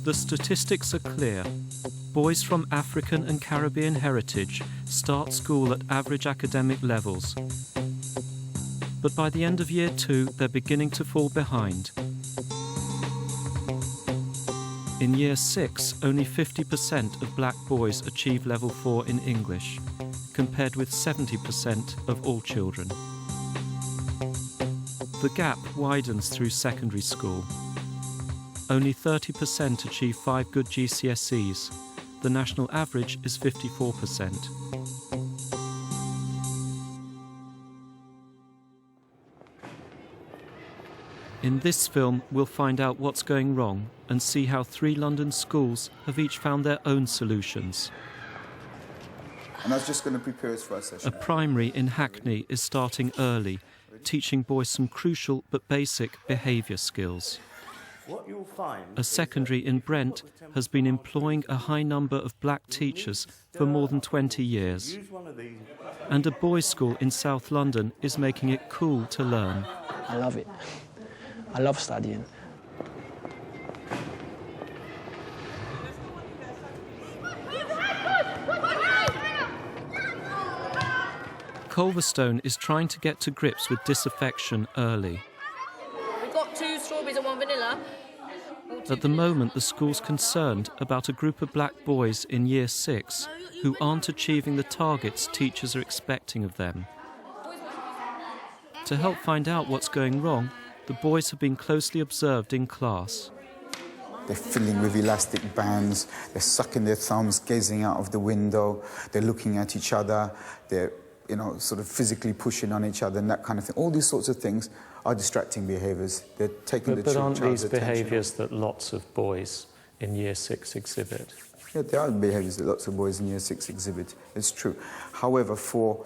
The statistics are clear. Boys from African and Caribbean heritage start school at average academic levels. But by the end of year 2, they're beginning to fall behind. In year 6, only 50% of black boys achieve level 4 in English, compared with 70% of all children. The gap widens through secondary school. Only 30% achieve 5 good GCSEs. The national average is 54%. In this film, we'll find out what's going wrong and see how 3 London schools have each found their own solutions. And I was just going to prepare us for a session. A primary in Hackney is starting early, teaching boys some crucial but basic behaviour skills. A secondary in Brent has been employing a high number of black teachers for more than 20 years. And a boys' school in South London is making it cool to learn. I love it. I love studying. Culverstone is trying to get to grips with disaffection early. We've got 2 strawberries and 1 vanilla. At the moment, the school's concerned about a group of black boys in year 6 who aren't achieving the targets teachers are expecting of them. To help find out what's going wrong, the boys have been closely observed in class. They're fiddling with elastic bands, they're sucking their thumbs, gazing out of the window, they're looking at each other, they're, sort of physically pushing on each other and that kind of thing. All these sorts of things are distracting behaviours. They're taking But aren't these attention. behaviours that lots of boys in year 6 exhibit? Yeah, there are behaviours that lots of boys in year 6 exhibit. It's true. However, for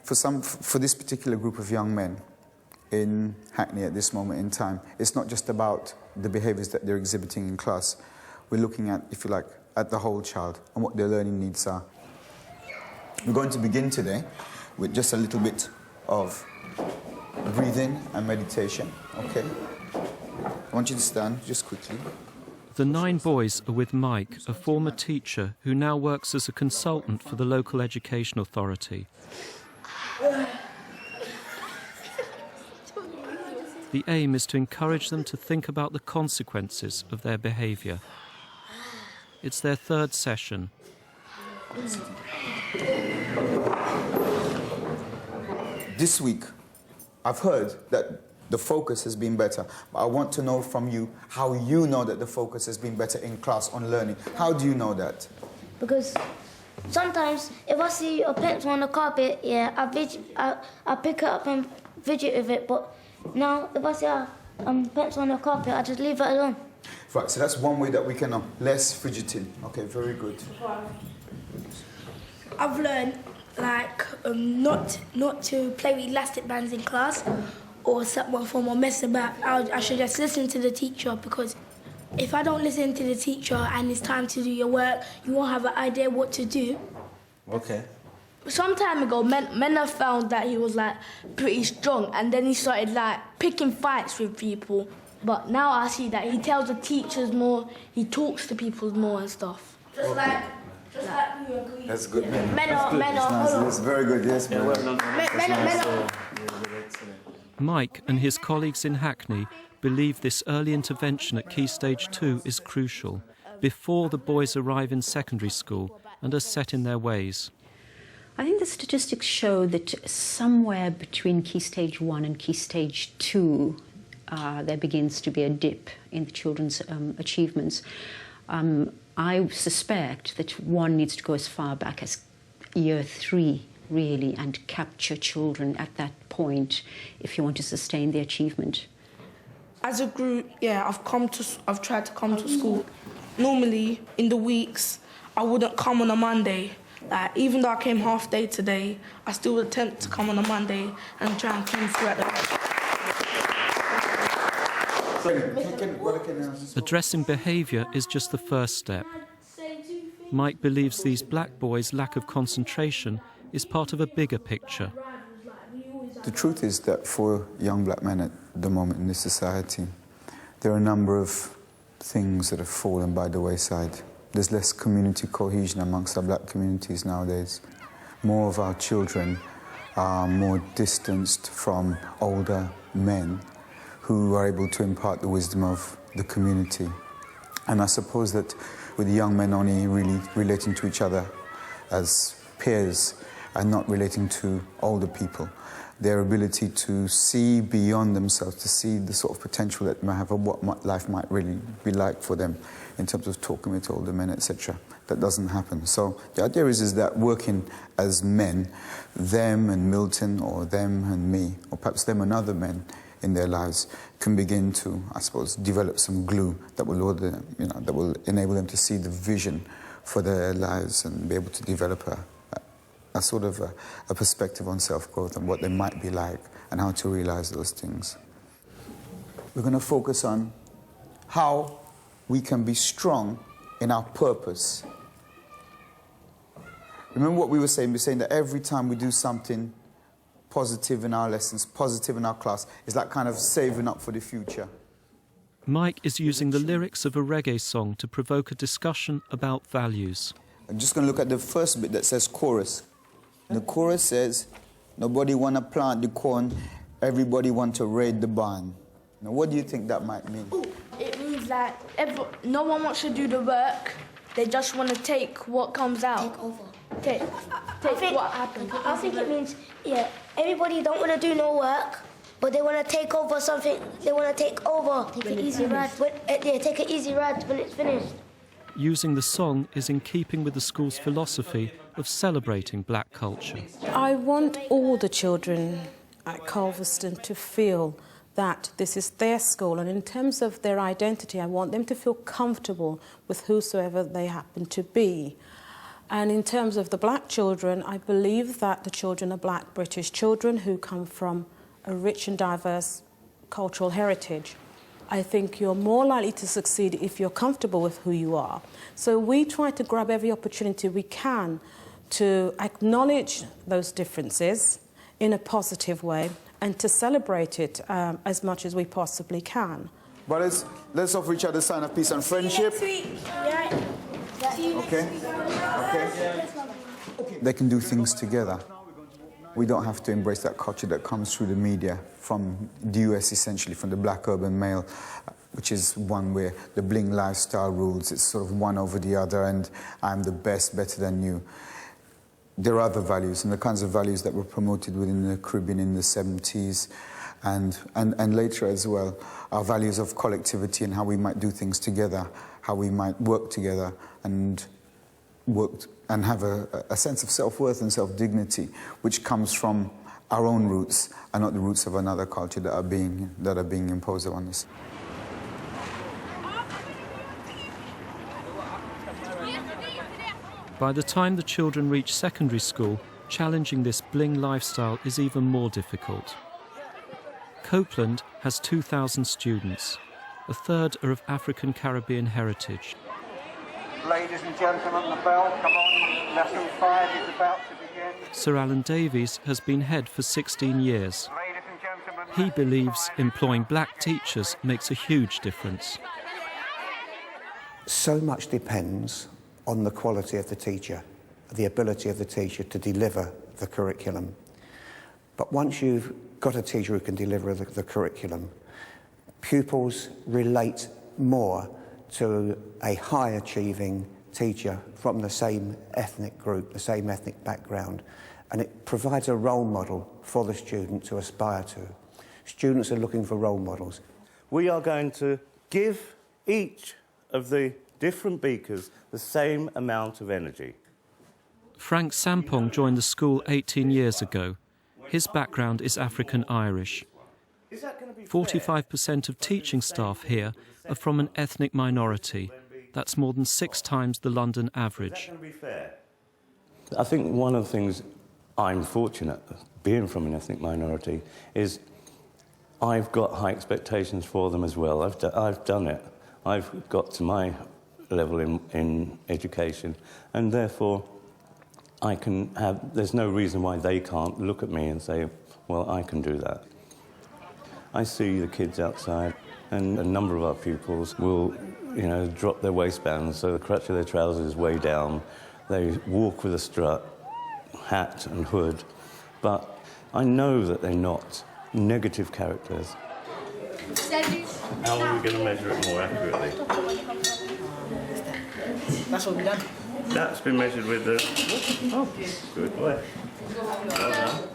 this particular group of young men in Hackney at this moment in time, it's not just about the behaviours that they're exhibiting in class. We're looking at, if you like, at the whole child and what their learning needs are. We're going to begin today with just a little bit of breathing and meditation, okay? I want you to stand just quickly. The 9 boys are with Mike, a former teacher who now works as a consultant for the local education authority. The aim is to encourage them to think about the consequences of their behaviour. It's their 3rd session. This week, I've heard that the focus has been better, but I want to know from you how you know that the focus has been better in class on learning. How do you know that? Because sometimes if I see a pencil on the carpet, I pick it up and fidget with it, but now if I see a pencil on the carpet, I just leave it alone. Right, so that's one way that we can know. Less fidgeting. Okay, very good. I've learned, not to play with elastic bands in class or some form of mess about. I should just listen to the teacher, because if I don't listen to the teacher and it's time to do your work, you won't have an idea what to do. Okay. Some time ago, Mena found that he was pretty strong, and then he started picking fights with people. But now I see that he tells the teachers more, he talks to people more and stuff. Just like you agree. That's good. Yeah. That's very good, yes. Mike and his colleagues in Hackney believe this early intervention at Key Stage 2 is crucial, before the boys arrive in secondary school and are set in their ways. I think the statistics show that somewhere between Key Stage 1 and Key Stage 2, there begins to be a dip in the children's achievements. I suspect that one needs to go as far back as year 3, really, and capture children at that point if you want to sustain the achievement. As a group, I've tried to come to school. Normally, in the weeks, I wouldn't come on a Monday. Even though I came half day today, I still would attempt to come on a Monday and try and come through at the Addressing behaviour is just the first step. Mike believes these black boys' lack of concentration is part of a bigger picture. The truth is that for young black men at the moment in this society, there are a number of things that have fallen by the wayside. There's less community cohesion amongst our black communities nowadays. More of our children are more distanced from older men who are able to impart the wisdom of the community. And I suppose that with the young men only really relating to each other as peers and not relating to older people, their ability to see beyond themselves, to see the sort of potential that they might have, or what life might really be like for them in terms of talking with older men, etc. That doesn't happen. So the idea is that working as men, them and Milton, or them and me, or perhaps them and other men in their lives, can begin to, I suppose, develop some glue that will order, that will enable them to see the vision for their lives and be able to develop a sort of a perspective on self-growth and what they might be like and how to realize those things. We're going to focus on how we can be strong in our purpose. Remember what we were saying? We were saying that every time we do something positive in our lessons, positive in our class, it's like kind of saving up for the future. Mike is using the lyrics of a reggae song to provoke a discussion about values. I'm just going to look at the first bit that says chorus. The chorus says, nobody want to plant the corn, everybody want to raid the barn. Now, what do you think that might mean? It means that no one wants to do the work, they just want to take what comes out. Take over. Take what happens. I think it means, everybody don't want to do no work, but they want to take over something. They want to take over. Take an easy ride. Take an easy ride when it's finished. Using the song is in keeping with the school's philosophy of celebrating black culture. I want all the children at Culverston to feel that this is their school, and in terms of their identity, I want them to feel comfortable with whosoever they happen to be. And in terms of the black children, I believe that the children are black British children who come from a rich and diverse cultural heritage. I think you're more likely to succeed if you're comfortable with who you are. So we try to grab every opportunity we can to acknowledge those differences in a positive way and to celebrate it as much as we possibly can. But let's offer each other a sign of peace and friendship. Okay. They can do things together. We don't have to embrace that culture that comes through the media from the US, essentially, from the black urban male, which is one where the bling lifestyle rules. It's sort of one over the other, and I'm the best, better than you. There are other values, and the kinds of values that were promoted within the Caribbean in the 70s and later as well, our values of collectivity and how we might do things together, how we might work together and have a sense of self-worth and self-dignity, which comes from our own roots and not the roots of another culture that are being imposed on us. By the time the children reach secondary school, challenging this bling lifestyle is even more difficult. Copeland has 2,000 students. A third are of African Caribbean heritage. Ladies and gentlemen, the bell, come on, lesson 5 is about to begin. Sir Alan Davies has been head for 16 years. Ladies and gentlemen, He believes employing black teachers makes a huge difference. So much depends on the quality of the teacher, the ability of the teacher to deliver the curriculum. But once you've got a teacher who can deliver the curriculum, pupils relate more to a high-achieving teacher from the same ethnic group, the same ethnic background, and it provides a role model for the student to aspire to. Students are looking for role models. We are going to give each of the different beakers the same amount of energy. Frank Sampong joined the school 18 years ago. His background is African-Irish. 45% of teaching staff here are from an ethnic minority. That's more than 6 times the London average. I think one of the things I'm fortunate, being from an ethnic minority, is I've got high expectations for them as well. I've done it. I've got to my level in education, and therefore I can have, there's no reason why they can't look at me and say, well, I can do that. I see the kids outside, and a number of our pupils will drop their waistbands so the crotch of their trousers is way down. They walk with a strut, hat and hood. But I know that they're not negative characters. How are we going to measure it more accurately? That's what we've done. That's been measured with the... Oh, good boy. Well done.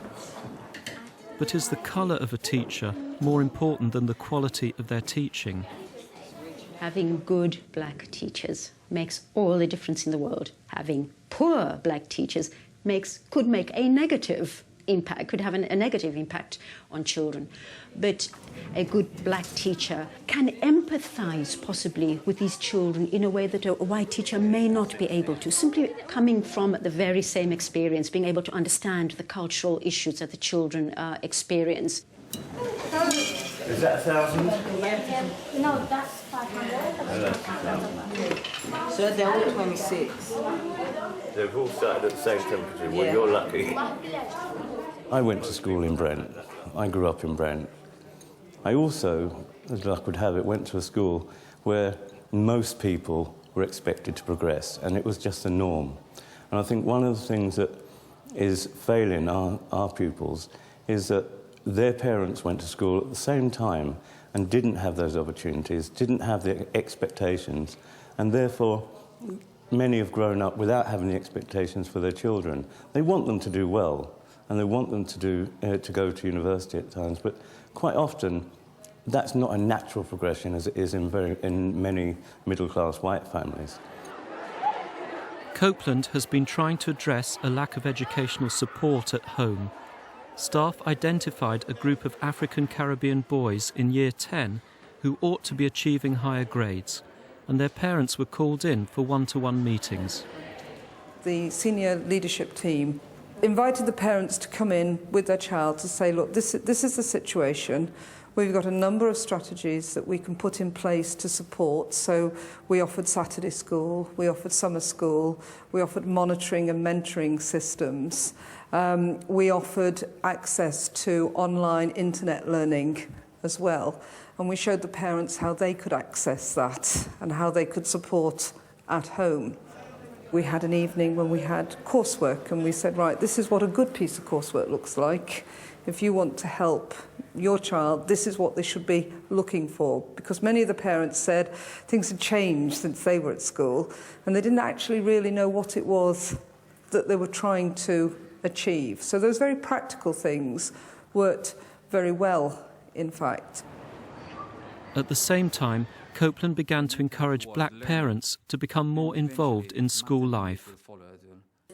But is the colour of a teacher more important than the quality of their teaching? Having good black teachers makes all the difference in the world. Having poor black teachers could make a negative impact, could have a negative impact on children. But a good black teacher can empathise possibly with these children in a way that a white teacher may not be able to, simply coming from the very same experience, being able to understand the cultural issues that the children experience. Is that 1,000? No, that's 500. So they're all 26. They've all started at the same temperature. Well, you're lucky. I went to school in Brent. I grew up in Brent. I also, as luck would have it, went to a school where most people were expected to progress, and it was just the norm. And I think one of the things that is failing our pupils is that their parents went to school at the same time and didn't have those opportunities, didn't have the expectations, and therefore many have grown up without having the expectations for their children. They want them to do well, and they want them to go to university at times, but quite often that's not a natural progression as it is in many middle-class white families. Copeland has been trying to address a lack of educational support at home. Staff identified a group of African Caribbean boys in Year 10 who ought to be achieving higher grades, and their parents were called in for one-to-one meetings. The senior leadership team invited the parents to come in with their child to say, look, this is the situation. We've got a number of strategies that we can put in place to support. So we offered Saturday school, we offered summer school, we offered monitoring and mentoring systems. We offered access to online internet learning as well. And we showed the parents how they could access that and how they could support at home. We had an evening when we had coursework, and we said, right, this is what a good piece of coursework looks like. If you want to help your child, this is what they should be looking for. Because many of the parents said things had changed since they were at school, and they didn't actually really know what it was that they were trying to achieve. So those very practical things worked very well, in fact. At the same time, Copeland began to encourage black parents to become more involved in school life.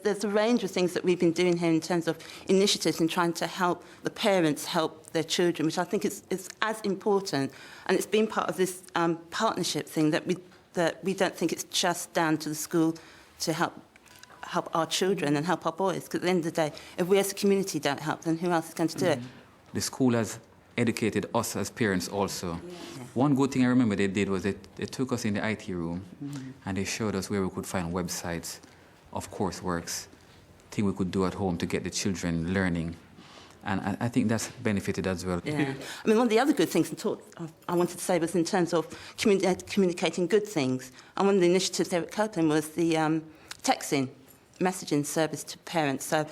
There's a range of things that we've been doing here in terms of initiatives and trying to help the parents help their children, which I think is as important. And it's been part of this partnership thing that we don't think it's just down to the school to help our children and help our boys. Because at the end of the day, if we as a community don't help, then who else is going to do it? The school has educated us as parents also. Yeah. One good thing I remember they did was they took us in the IT room and they showed us where we could find websites of courseworks, things we could do at home to get the children learning. And I think that's benefited as well. Yeah. I mean, one of the other good things I wanted to say was in terms of communicating good things. And one of the initiatives there at Copeland was the texting, messaging service to parents. So